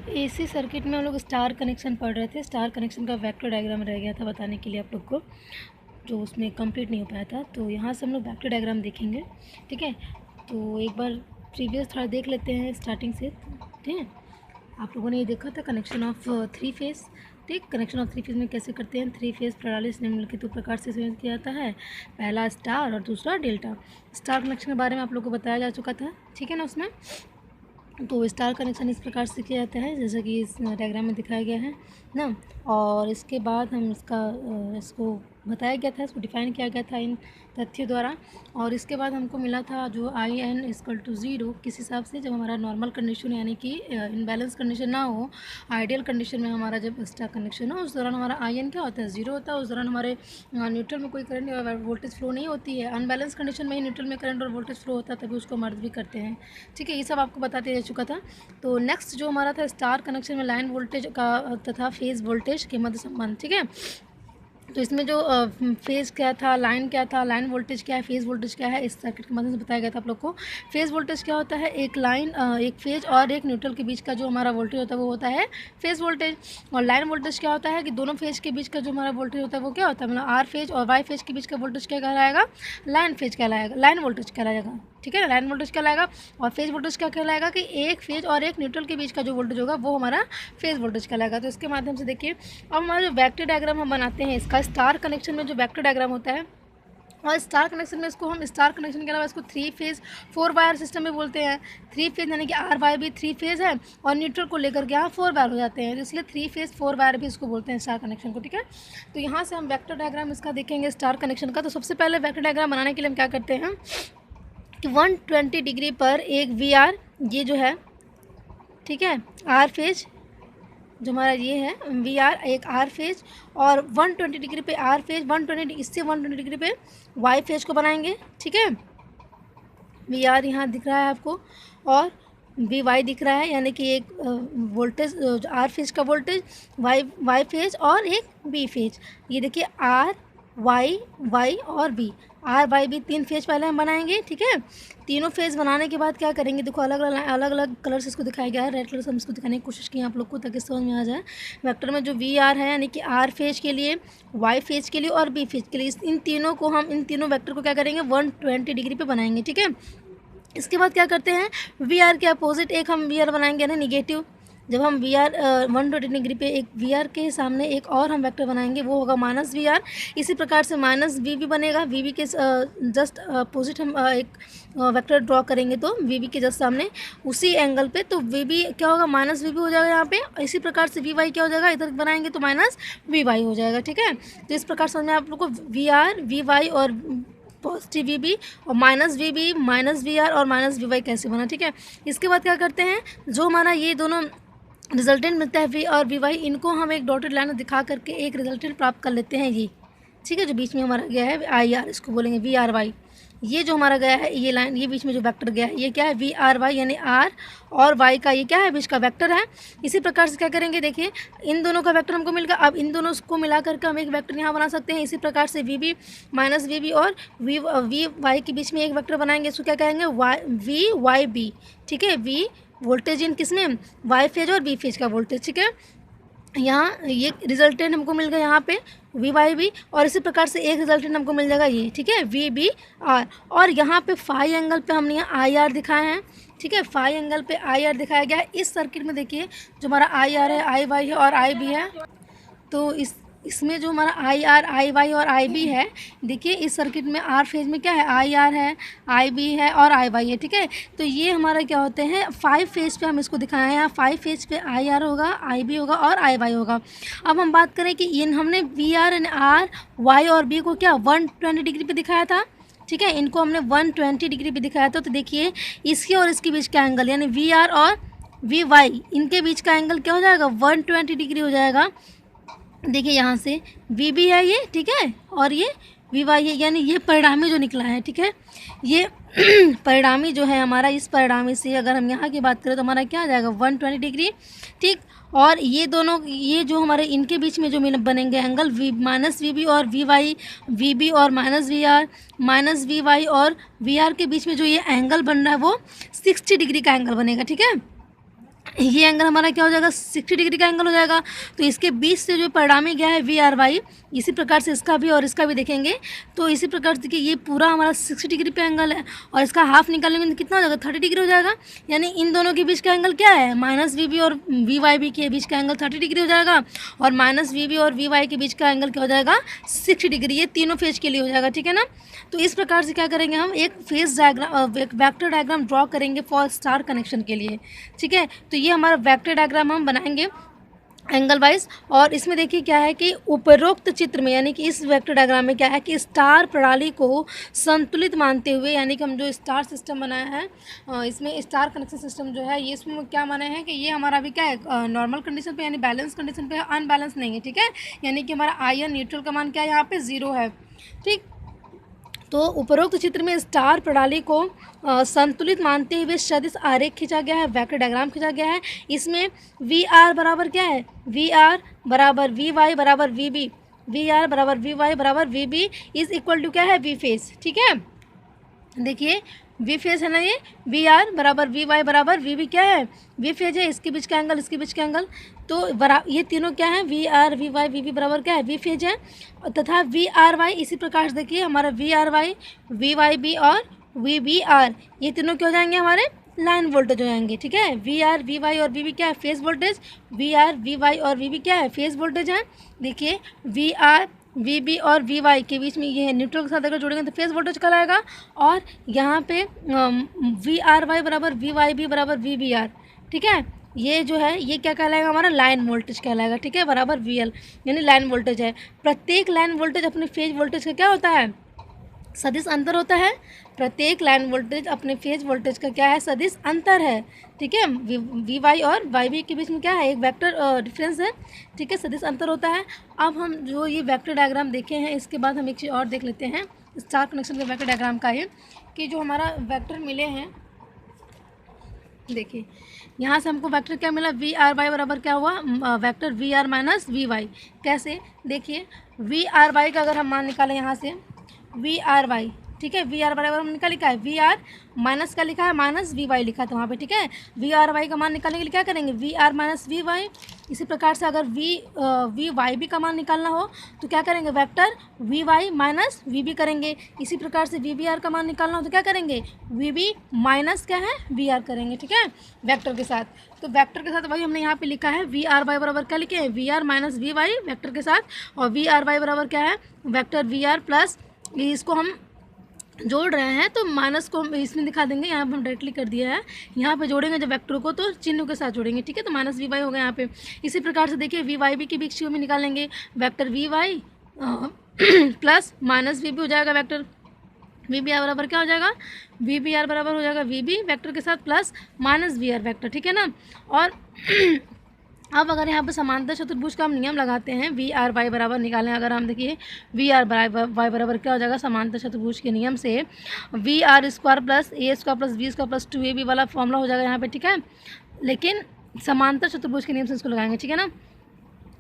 AC circuit में हम लोग स्टार कनेक्शन पढ़ रहे थे। स्टार कनेक्शन का वेक्टर डायग्राम रह गया था बताने के लिए आप लोग को, जो उसमें कंप्लीट नहीं हो पाया था। तो यहाँ से हम लोग वेक्टर डायग्राम देखेंगे, ठीक है। तो एक बार प्रीवियस थोड़ा देख लेते हैं स्टार्टिंग से, ठीक है। आप लोगों ने ये देखा था कनेक्शन ऑफ थ्री फेस, ठीक। कनेक्शन ऑफ थ्री फेज में कैसे करते हैं, थ्री फेज प्रणाली निम्नलिखित दो प्रकार से समझ किया जाता है। पहला स्टार और दूसरा डेल्टा। स्टार कनेक्शन के बारे में आप लोग को बताया जा चुका था, ठीक है ना उसमें। तो स्टार कनेक्शन इस प्रकार से किया जाता है जैसा कि इस डायग्राम में दिखाया गया है ना। और इसके बाद हम इसको बताया गया था, इसको डिफाइन किया गया था इन तथ्यों द्वारा। और इसके बाद हमको मिला था जो I N equal to zero, किस हिसाब से, जब हमारा नॉर्मल कंडीशन यानी कि इनबैलेंस कंडीशन ना हो, आइडियल कंडीशन में हमारा जब स्टार कनेक्शन हो, उस दौरान हमारा आई एन क्या होता है, ज़ीरो होता है। उस दौरान हमारे न्यूट्रल में कोई करंट और वोल्टेज फ्लो नहीं होती है। अनबैलेंस कंडीशन में ही न्यूट्रल में करंट और वोल्टेज फ्लो होता है, तभी उसको मर्ज भी करते हैं, ठीक है। ये सब आपको बताते जा चुका था। तो नेक्स्ट जो हमारा था स्टार कनेक्शन में लाइन वोल्टेज का तथा फेज़ वोल्टेज के मध्य संबंध, ठीक है। तो इसमें जो फेज़ क्या था, लाइन क्या था, लाइन वोल्टेज क्या है, फेज़ वोल्टेज क्या है, इस सर्किट के माध्यम से बताया गया था आप लोग को। फेज़ वोल्टेज क्या होता है, एक लाइन एक फेज और एक न्यूट्रल के बीच का जो हमारा वोल्टेज होता है वो होता है फेज़ वोल्टेज। और लाइन वोल्टेज क्या होता है कि दोनों फेज के बीच का जो हमारा वोल्टेज होता है वो क्या होता है, मतलब आर फेज और वाई फेज के बीच का वोल्टेज क्या कहलाएगा, लाइन फेज कहलाएगा, लाइन वोल्टेज कहलाएगा, ठीक है ना। लाइन वोल्टेज कहलाएगा। और फेज वोल्टेज क्या कहलाएगा कि एक फेज और एक न्यूट्रल के बीच का जो वोल्टेज होगा वो हमारा फेज वोल्टेज कहलाएगा। तो इसके माध्यम से देखिए अब हमारा जो वेक्टर डायग्राम हम बनाते हैं इसका, स्टार कनेक्शन में जो वेक्टर डायग्राम होता है, और स्टार कनेक्शन में इसको हम स्टार कनेक्शन के अलावा इसको थ्री फेज 4 वायर सिस्टम में बोलते हैं। थ्री फेज यानी कि आर वाई भी थ्री फेज है और न्यूट्रल को लेकर के यहाँ 4 वायर हो जाते हैं, तो इसलिए थ्री फेज 4 वायर भी इसको बोलते हैं स्टार कनेक्शन को, ठीक है। तो यहाँ से हम वेक्टर डायग्राम इसका देखेंगे स्टार कनेक्शन का। तो सबसे पहले वेक्टर डायग्राम बनाने के लिए हम क्या करते हैं कि 120 डिग्री पर एक वी आर, ये जो है, ठीक है, आर फेज जो हमारा ये है वी आर एक आर फेज, और 120 डिग्री पे आर फेज, 120 इससे 120 डिग्री पे वाई फेज को बनाएंगे, ठीक है। वी आर यहाँ दिख रहा है आपको और वी वाई दिख रहा है, यानी कि एक वोल्टेज आर फेज का वोल्टेज, वाई फेज और एक बी फेज। ये देखिए आर वाई वाई और B, R Y B 3 phase पहले हम बनाएंगे, ठीक है। तीनों फेज बनाने के बाद क्या करेंगे, देखो अलग अलग कलर से इसको दिखाया गया है। रेड कलर से हम इसको दिखाने की कोशिश की आप लोग को ताकि समझ में आ जाए। वेक्टर में जो वी आर है यानी कि आर फेज के लिए, वाई फेज के लिए और बी फेज के लिए, इन तीनों वेक्टर को क्या करेंगे 120 डिग्री पे बनाएंगे, ठीक है। इसके बाद क्या करते हैं, वी आर के अपोजिट एक हम वी आर बनाएंगे ना निगेटिव। जब हम वी आर 120 डिग्री पे एक वी आर के सामने एक और हम वेक्टर बनाएंगे, वो होगा माइनस वी आर। इसी प्रकार से माइनस वी बी बनेगा, वी बी के जस्ट अपोजिट हम एक वेक्टर ड्रॉ करेंगे तो वी बी के जस्ट सामने उसी एंगल पे, तो वी बी क्या होगा, माइनस वी बी हो जाएगा यहाँ पे। इसी प्रकार से वी वाई क्या हो जाएगा, इधर बनाएंगे तो माइनस वी वाई हो जाएगा, ठीक है। तो इस प्रकार समझ में आप लोग को वी आर वी वाई और पॉजिटिव वी बी और minus V B minus V R और माइनस वी वाई कैसे बना, ठीक है। इसके बाद क्या करते हैं, जो हमारा ये दोनों रिजल्टेंट मिलता है वी और वी वाई, इनको हम एक डॉटेड लाइन दिखा करके एक रिजल्टेंट प्राप्त कर लेते हैं, ये ठीक है। जो बीच में हमारा गया है आई आर, इसको बोलेंगे वी आर वाई। ये जो हमारा गया है ये लाइन, ये बीच में जो वेक्टर गया है ये क्या है, वी आर वाई, यानी आर और वाई का ये क्या है, बीच का वेक्टर है। इसी प्रकार से क्या करेंगे, देखिए इन दोनों का वेक्टर हमको मिल गया। अब इन दोनों को मिला करके हम एक वेक्टर यहाँ बना सकते हैं। इसी प्रकार से V B minus V B और वी वाई के बीच में एक वेक्टर बनाएंगे, इसको क्या कहेंगे वी वाई बी, ठीक है। वी वोल्टेज इन किसमें, वाई फेज और बी फेज का वोल्टेज, ठीक है। यहाँ ये रिजल्टेंट हमको मिल गया यहाँ पे वी वाई बी, और इसी प्रकार से एक रिजल्टेंट हमको मिल जाएगा ये, ठीक है, वी बी आर। और यहाँ पे फाई एंगल पे हमने यहाँ आई आर दिखाए हैं, ठीक है। फाई एंगल पे आई आर दिखाया गया है। इस सर्किट में देखिए जो हमारा आई आर है, आई वाई है और आई बी है, तो इसमें जो हमारा आई आर आई वाई और आई बी है, देखिए इस सर्किट में आर फेज में क्या है, आई आर है, आई बी है और आई वाई है, ठीक है। तो ये हमारा क्या होते हैं 5 फेज पे हम इसको दिखाए हैं। यहाँ 5 फेज पे आई आर होगा, आई बी होगा और आई वाई होगा। अब हम बात करें कि इन हमने V R and R Y और बी को क्या 120 डिग्री पे दिखाया था, ठीक है। इनको हमने 120 डिग्री पे दिखाया था। तो देखिए इसके और इसके बीच का एंगल यानी वी आर और वी वाई, इनके बीच का एंगल क्या हो जाएगा 120 डिग्री हो जाएगा। देखिए यहाँ से वी बी है ये, ठीक है, और ये वी वाई है, यानी ये परिणामी जो निकला है, ठीक है। ये परिणामी जो है हमारा, इस परिणामी से अगर हम यहाँ की बात करें तो हमारा क्या आ जाएगा 120 डिग्री, ठीक। और ये दोनों, ये जो हमारे इनके बीच में जो बनेंगे angle V minus V B और वी वाई, वी बी और minus V R, minus V Y और वी आर के बीच में जो ये एंगल बन रहा है वो 60 डिग्री का एंगल बनेगा, ठीक है। ये एंगल हमारा क्या हो जाएगा, 60 डिग्री का एंगल हो जाएगा। तो इसके बीच से जो परिणामी गया है वी आर वाई, इसी प्रकार से इसका भी और इसका भी देखेंगे। तो इसी प्रकार से देखिए ये पूरा हमारा 60 डिग्री पे एंगल है, और इसका हाफ निकालेंगे तो कितना हो जाएगा, 30 डिग्री हो जाएगा। यानी इन दोनों के बीच का एंगल क्या है, माइनस वी बी और वी वाई बी के बीच का एंगल 30 डिग्री हो जाएगा, और माइनस वी बी और वी वाई के बीच का एंगल क्या हो जाएगा, 60 डिग्री। ये तीनों फेज के लिए हो जाएगा, ठीक है ना। तो इस प्रकार से क्या करेंगे, हम एक फेज डायग्राम, एक वेक्टर डायग्राम ड्रॉ करेंगे फॉर स्टार कनेक्शन के लिए, ठीक है। तो ये हमारा वेक्टर डायग्राम हम बनाएंगे एंगल वाइज। और इसमें देखिए क्या है कि उपरोक्त चित्र में, यानी कि इस वेक्टर डायग्राम में क्या है कि स्टार प्रणाली को संतुलित मानते हुए, यानी कि हम जो स्टार सिस्टम बनाया है, इसमें स्टार कनेक्शन सिस्टम जो है, ये इसमें क्या माना है कि ये हमारा अभी क्या है, नॉर्मल कंडीशन पे यानी बैलेंस कंडीशन पे है, अनबैलेंस नहीं है, ठीक है। यानी कि हमारा आयन न्यूट्रल का मान क्या है, यहाँ पे 0 है, ठीक। तो उपरोक्त चित्र में स्टार प्रणाली को संतुलित मानते हुए सदिश आरेख खींचा गया है, वेक्टर डायग्राम खींचा गया है। इसमें वी आर बराबर क्या है, वी आर बराबर वी वाई बराबर वी बी, वी आर बराबर वी वाई बराबर V B is equal to क्या है, वी फेस, ठीक है। देखिए वी फेज है ना, ये वी आर बराबर वी वाई बराबर वी बी क्या है, वी फेज है, इसके बीच का एंगल इसके बीच का एंगल, तो ये तीनों क्या है, V R V Y V B बराबर क्या है, वी फेज है, तथा वी आर वाई इसी प्रकार से देखिए हमारा V R Y V Y B और वी बी आर, ये तीनों क्या हो जाएंगे, हमारे लाइन वोल्टेज हो जाएंगे, ठीक है। वी आर वी वाई और वी बी क्या है, phase voltage, V R V Y और वी बी क्या है, फेज वोल्टेज है। देखिए वी आर वी बी और वी वाई के बीच में ये है, न्यूट्रल के साथ अगर जोड़ेंगे तो फेज वोल्टेज कहलाएगा। और यहाँ पे वी आर वाई बराबर वी वाई बी बराबर वी बी आर, ठीक है। ये जो है ये क्या कहलाएगा, हमारा लाइन वोल्टेज कहलाएगा, ठीक है, बराबर वी एल, यानी लाइन वोल्टेज है। प्रत्येक लाइन वोल्टेज अपने फेज वोल्टेज का क्या होता है, सदिश अंतर होता है। प्रत्येक लाइन वोल्टेज अपने फेज वोल्टेज का क्या है, सदिश अंतर है, ठीक है। वी वाई और वाई बी के बीच में क्या है, एक वेक्टर डिफरेंस है, ठीक है, सदिश अंतर होता है। अब हम जो ये वेक्टर डायग्राम देखे हैं, इसके बाद हम एक चीज़ और देख लेते हैं स्टार कनेक्शन के वेक्टर डायग्राम का, ये कि जो हमारा वेक्टर मिले हैं, देखिए यहाँ से हमको वेक्टर क्या मिला, वी आर वाई बराबर क्या हुआ, vector V R minus V Y. कैसे, देखिए वी आर वाई का अगर हम मान निकालें यहाँ से, वी आर वाई, ठीक है, वी आर बराबर हमने क्या लिखा है, वी आर माइनस का लिखा है, माइनस वी वाई लिखा था वहाँ पे, ठीक है। वी आर वाई का मान निकालने के लिए क्या करेंगे, V R minus V Y. इसी प्रकार से अगर वी वाई बी का मान निकालना हो तो क्या करेंगे, vector V Y minus V B करेंगे। इसी प्रकार से वी बी आर का मान निकालना हो तो क्या करेंगे, वी बी माइनस क्या है, वी आर करेंगे, ठीक है, वेक्टर के साथ। तो वेक्टर के साथ वही हमने यहाँ पे लिखा है, वी आर वाई बराबर क्या लिखे हैं, V R minus V Y vector के साथ, और वी आर वाई बराबर क्या है, वेक्टर वी आर प्लस, इसको हम जोड़ रहे हैं तो माइनस को हम इसमें दिखा देंगे, यहाँ पे हम डायरेक्टली कर दिया है। यहाँ पे जोड़ेंगे जब वेक्टर को तो चिन्ह के साथ जोड़ेंगे, ठीक है, तो माइनस वी वाई हो गया यहाँ पे। इसी प्रकार से देखिए वी वाई बी की बीच में निकालेंगे, vector V Y plus minus V B हो जाएगा, वेक्टर वी बी आर बराबर क्या हो जाएगा, वी बी आर बराबर हो जाएगा वी बी वेक्टर के साथ plus minus V R vector, ठीक है ना। और अब अगर यहाँ पर समांतर चतुर्भुज का हम नियम लगाते हैं, वी आर वाई बराबर निकालें, अगर हम देखिए वी आर वाई बराबर क्या हो जाएगा, समांतर चतुर्भुज के नियम से V R square plus A square plus B square plus 2ab वाला फॉर्मूला हो जाएगा यहाँ पे, ठीक है। लेकिन समांतर चतुर्भुज के नियम से इसको लगाएंगे, ठीक है ना।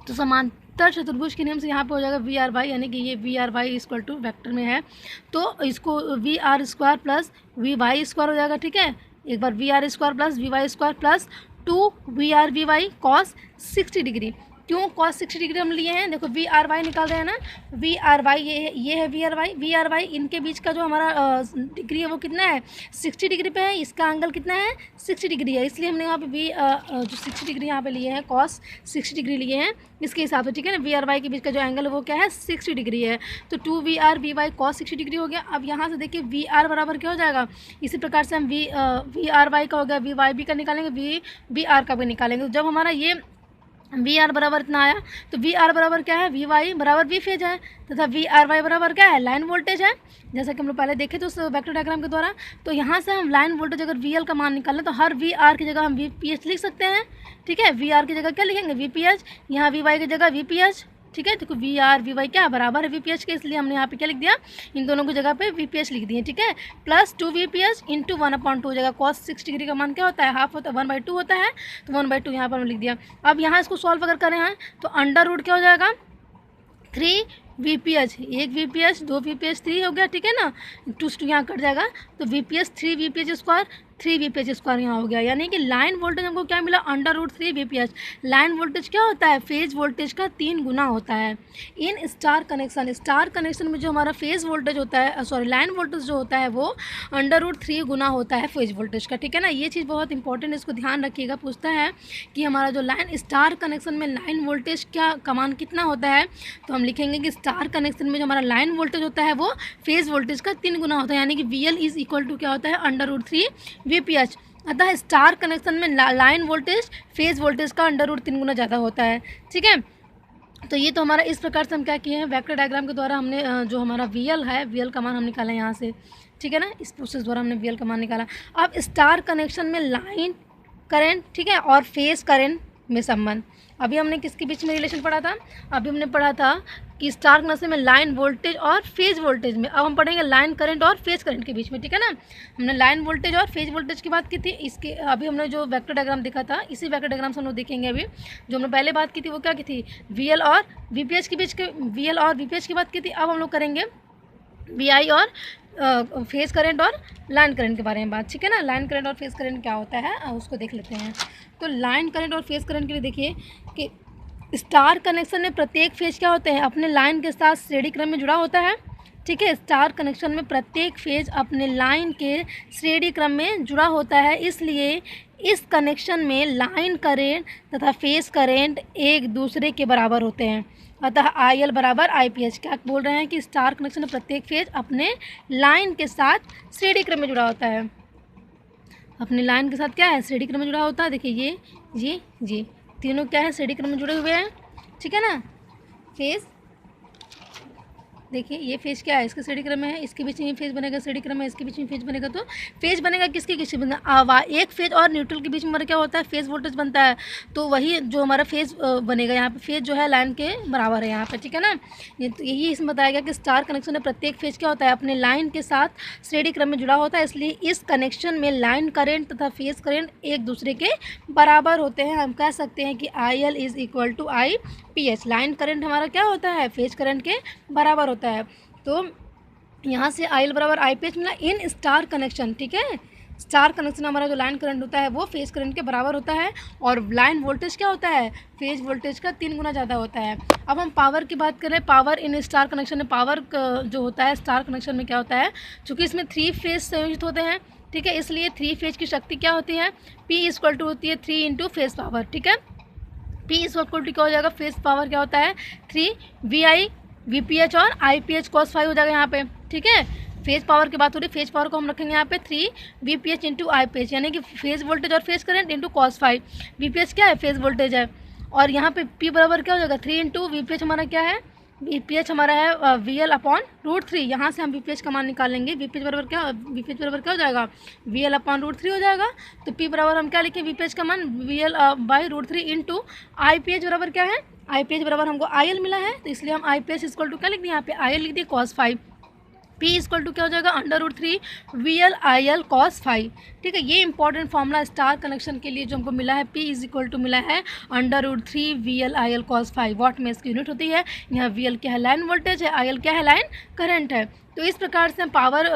तो समांतर चतुर्भुज के नियम से यहाँ पे हो जाएगा वी आर वाई, यानी कि ये V R Y equal to vector में है तो इसको V R square plus V Y square हो जाएगा, ठीक है। एक बार V R square plus V Y square plus 2 V R V Y cos 60 degree. क्यों कॉस 60 डिग्री हम लिए हैं, देखो वी आर वाई निकाल रहे हैं ना, वी आर वाई ये है वी आर वाई इनके बीच का जो हमारा डिग्री है वो कितना है, 60 डिग्री पे है, इसका एंगल कितना है 60 डिग्री है, इसलिए हमने यहाँ पे जो 60 डिग्री यहाँ पे लिए हैं, कॉस 60 डिग्री लिए हैं इसके हिसाब से, ठीक है ना। वी आर वाई के बीच का जो एंगल है वो क्या है 60 डिग्री है, तो 2 V R V Y cos 60 degree हो गया। अब यहाँ से देखिए वी आर बराबर क्या हो जाएगा, इसी प्रकार से हम वी आर वाई का हो गया, वी वाई बी का निकालेंगे, वी आर का भी निकालेंगे। जब हमारा ये वी आर बराबर इतना आया तो वी आर बराबर क्या है, वी वाई बराबर वी फेज है तथा वी आर वाई बराबर क्या है, लाइन वोल्टेज है, जैसा कि हम लोग पहले देखे थे उस वेक्टर डायग्राम के द्वारा। तो यहाँ से हम लाइन वोल्टेज अगर वी एल का मान निकालें तो हर वी आर की जगह हम वी पी एच लिख सकते हैं, ठीक है। वी आर की जगह क्या लिखेंगे, वी पी एच, यहाँ वी वाई की जगह वी पी एच, ठीक है। देखो वी आर वी वाई क्या बराबर है वी पी एच के, इसलिए हमने यहाँ पे क्या लिख दिया, इन दोनों की जगह पे वी पी एच लिख दिए, ठीक है। Plus 2 V P H into 1/2 हो जाएगा, कॉस 60 डिग्री का मान क्या होता है, हाफ होता है 1/2 होता है, तो 1/2 यहाँ पर हमने लिख दिया। अब यहाँ इसको सॉल्व अगर करें हैं तो अंडर रूट क्या हो जाएगा 3 VPH, एक VPH, दो VPH, 3 हो गया, ठीक है ना, टू यहाँ कट जाएगा तो VPH 3 VPH square, 3 VPH square यहाँ हो गया, यानी कि लाइन वोल्टेज हमको क्या मिला, √3 VPH। लाइन वोल्टेज क्या होता है, फेज वोल्टेज का 3 गुना होता है। इन स्टार कनेक्शन में जो हमारा फेज वोल्टेज होता है, सॉरी लाइन वोल्टेज जो होता है वो √3 गुना होता है फेज वोल्टेज का, ठीक है ना। ये चीज़ बहुत इंपॉर्टेंट, इसको ध्यान रखिएगा। पूछता है कि हमारा जो लाइन स्टार कनेक्शन में लाइन वोल्टेज क्या कमान कितना होता है, तो हम लिखेंगे कि स्टार कनेक्शन में जो हमारा लाइन वोल्टेज होता है वो फेज वोल्टेज का 3 गुना होता है, यानी कि VL इज इक्वल टू क्या होता है, √3 VPH। अतः स्टार कनेक्शन में लाइन वोल्टेज फेज वोल्टेज का √3 गुना ज़्यादा होता है, ठीक है। तो ये तो हमारा इस प्रकार से हम क्या किए हैं, वेक्टर डायग्राम के द्वारा हमने जो हमारा VL है, VL का मान हम निकाला है यहाँ से, ठीक है ना, इस प्रोसेस द्वारा हमने VL का मान निकाला। अब स्टार कनेक्शन में लाइन करंट, ठीक है, और फेज करंट में संबंध। अभी हमने किसके बीच में रिलेशन पढ़ा था, अभी हमने पढ़ा था कि स्टार कनेक्शन में लाइन वोल्टेज और फेज वोल्टेज में। अब हम पढ़ेंगे लाइन करंट और फेज करंट के बीच में, ठीक है ना। हमने लाइन वोल्टेज और फेज वोल्टेज की बात की थी, इसके अभी हमने जो वेक्टर डायग्राम देखा था, इसी वेक्टर डायग्राम से हम लोग देखेंगे। अभी जो हमने पहले बात की थी वो क्या की थी, VL और VPH के बीच के, VL और VPH की बात की थी। अब हम लोग करेंगे VI और फेज करंट और लाइन करंट के बारे में बात, ठीक है ना। लाइन करंट और फेज करंट क्या होता है उसको देख लेते हैं। तो लाइन करंट और फेज करंट के लिए देखिए कि स्टार कनेक्शन में प्रत्येक फेज क्या होते हैं, अपने लाइन के साथ श्रेणी क्रम में जुड़ा होता है, ठीक है। स्टार कनेक्शन में प्रत्येक फेज अपने लाइन के श्रेणी क्रम में जुड़ा होता है, इसलिए इस कनेक्शन में लाइन करंट तथा फेज करंट एक दूसरे के बराबर होते हैं। अतः IL बराबर IPH। क्या बोल रहे हैं कि स्टार कनेक्शन में प्रत्येक फेज अपने लाइन के साथ श्रेणी क्रम में जुड़ा होता है, अपने लाइन के साथ क्या है, श्रेणी क्रम में जुड़ा होता है। देखिए ये तीनों क्या है, श्रेणी क्रम में जुड़े हुए हैं, ठीक है ना। फेज, देखिए ये फेज क्या है, इसके श्रेणी क्रम में है, इसके बीच में फेज बनेगा, श्रेणी क्रम है, इसके बीच में फेज बनेगा। तो फेज बनेगा किसके किसके बनेगा, एक फेज और न्यूट्रल के बीच में हमारा क्या होता है, फेज वोल्टेज बनता है। तो वही जो हमारा फेज बनेगा, यहाँ पे फेज जो है लाइन के बराबर है यहाँ पे, ठीक है ना। ये तो यही इसमें बताया गया कि स्टार कनेक्शन में प्रत्येक फेज क्या होता है, अपने लाइन के साथ श्रेणी क्रम में जुड़ा होता है, इसलिए इस कनेक्शन में लाइन करेंट तथा फेज करेंट एक दूसरे के बराबर होते हैं। हम कह सकते हैं कि IL is equal to IPH। Line current हमारा क्या होता है, फेज करंट के बराबर होता है। तो यहाँ से IL बराबर IPH मिला इन स्टार कनेक्शन, ठीक है। स्टार कनेक्शन हमारा जो लाइन करंट होता है वो फेज करंट के बराबर होता है, और लाइन वोल्टेज क्या होता है, फेज वोल्टेज का 3 गुना ज़्यादा होता है। अब हम पावर की बात करें, पावर इन स्टार कनेक्शन में पावर जो होता है स्टार कनेक्शन में क्या होता है, चूँकि इसमें 3 फेज संयोजित होते हैं, ठीक है, इसलिए 3 फेज की शक्ति क्या होती है, P इक्वल टू होती है 3 इंटू फेज पावर, ठीक है। P इक्वल टू क्या हो जाएगा, फेज पावर क्या होता है 3 VI VPH और IPH cos 5 हो जाएगा यहाँ पे, ठीक है। फेज पावर की बात हो रही है, फेज पावर को हम रखेंगे यहाँ पे 3 VPH इंटू IPH, यानी कि फेज वोल्टेज और phase current into cos 5। VPH क्या है, फेज वोल्टेज है, और यहाँ पे P बराबर क्या हो जाएगा 3 इंटू VPH हमारा क्या है, VPH हमारा है VL अपॉन √3। यहाँ से हम VPH का मान निकालेंगे, VPH बराबर क्या हो जाएगा, VL अपॉन √3 हो जाएगा। तो P बराबर हम क्या लिखें, VPH का मान VL बाई √3 इंटू IPH बराबर क्या है, IPH बराबर हमको IL मिला है, तो इसलिए हम IPH इक्वल टू क्या लिख दिए, यहाँ पे IL लिख दिए cos 5। P इक्वल टू क्या हो जाएगा, √3 VL IL cos 5, ठीक है। ये इंपॉर्टेंट फॉर्मूला स्टार कनेक्शन के लिए जो हमको मिला है, P इक्वल टू मिला है √3 VL IL cos 5। वॉट में इसकी यूनिट होती है, यहाँ VL क्या है, लाइन वोल्टेज है, IL क्या है, लाइन करंट है। तो इस प्रकार से हम पावर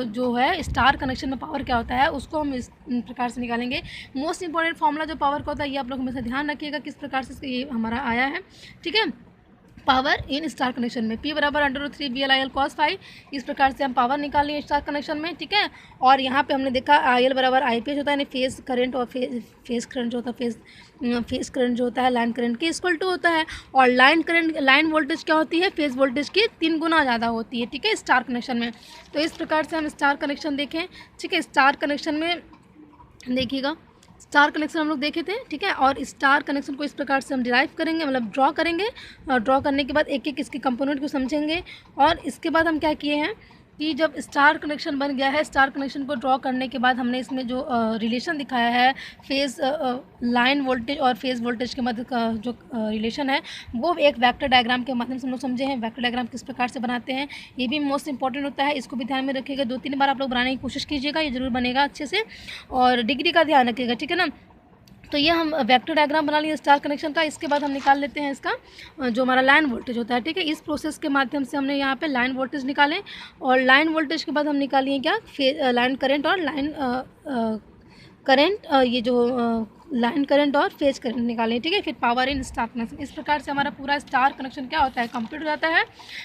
जो है स्टार कनेक्शन में पावर क्या होता है उसको हम इस प्रकार से निकालेंगे। मोस्ट इंपॉर्टेंट फॉर्मूला जो पावर का होता है ये आप लोग हमेशा ध्यान रखिएगा किस प्रकार से ये हमारा आया है, ठीक है। पावर इन स्टार कनेक्शन में P बराबर √3 VL IL cos 5, इस प्रकार से हम पावर निकाल लिए स्टार कनेक्शन में, ठीक है। और यहाँ पे हमने देखा IL बराबर IPH होता है, यानी फेज करंट और फेज करंट जो होता है, फेज करंट जो होता है लाइन करंट के इक्वल टू होता है, और लाइन वोल्टेज क्या होती है, फेज वोल्टेज की 3 गुना ज़्यादा होती है, ठीक है, स्टार कनेक्शन में। तो इस प्रकार से हम स्टार कनेक्शन देखें, ठीक है। स्टार कनेक्शन में देखिएगा, स्टार कनेक्शन हम लोग देखे थे, ठीक है। और स्टार कनेक्शन को इस प्रकार से हम डिराइव करेंगे, मतलब ड्रॉ करेंगे, और ड्रॉ करने के बाद एक एक इसके कंपोनेंट को समझेंगे। और इसके बाद हम क्या किए हैं कि जब स्टार कनेक्शन बन गया है, स्टार कनेक्शन को ड्रॉ करने के बाद हमने इसमें जो रिलेशन दिखाया है फेज लाइन वोल्टेज और फेज वोल्टेज के मध्य का जो रिलेशन है वो एक वेक्टर डायग्राम के माध्यम से हम लोग समझे हैं। वेक्टर डायग्राम किस प्रकार से बनाते हैं ये भी मोस्ट इंपॉर्टेंट होता है, इसको भी ध्यान में रखिएगा। 2-3 बार आप लोग बनाने की कोशिश कीजिएगा, ये जरूर बनेगा अच्छे से, और डिग्री का ध्यान रखिएगा, ठीक है ना। तो ये हम वेक्टर डायग्राम बना लिए स्टार कनेक्शन का। इसके बाद हम निकाल लेते हैं इसका जो हमारा लाइन वोल्टेज होता है, ठीक है। इस प्रोसेस के माध्यम से हमने यहाँ पे लाइन वोल्टेज निकालें, और लाइन वोल्टेज के बाद हम निकालिए क्या, लाइन करंट और लाइन करंट, ये जो लाइन करंट और फेज करंट निकालें, ठीक है। फिर पावर इन स्टार कनेक्शन। इस प्रकार से हमारा पूरा स्टार कनेक्शन क्या होता है, कंप्लीट हो जाता है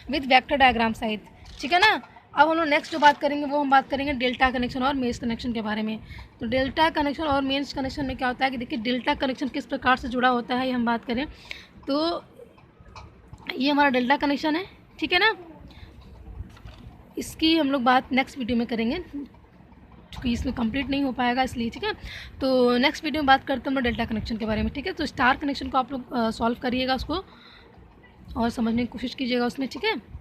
विद वेक्टर डायग्राम सहित, ठीक है ना। अब हम लोग नेक्स्ट जो बात करेंगे वो हम बात करेंगे डेल्टा कनेक्शन और मेश कनेक्शन के बारे में। तो डेल्टा कनेक्शन और मेश कनेक्शन में क्या होता है कि देखिए डेल्टा कनेक्शन किस प्रकार से जुड़ा होता है, ये हम बात करें तो ये हमारा डेल्टा कनेक्शन है, ठीक है ना। इसकी हम लोग बात नेक्स्ट वीडियो में करेंगे क्योंकि इसमें कंप्लीट नहीं हो पाएगा इसलिए, ठीक है। तो नेक्स्ट वीडियो में बात करते हैं हम लोग डेल्टा कनेक्शन के बारे में, ठीक है। तो स्टार कनेक्शन को आप लोग सॉल्व करिएगा उसको और समझने की कोशिश कीजिएगा उसमें, ठीक है।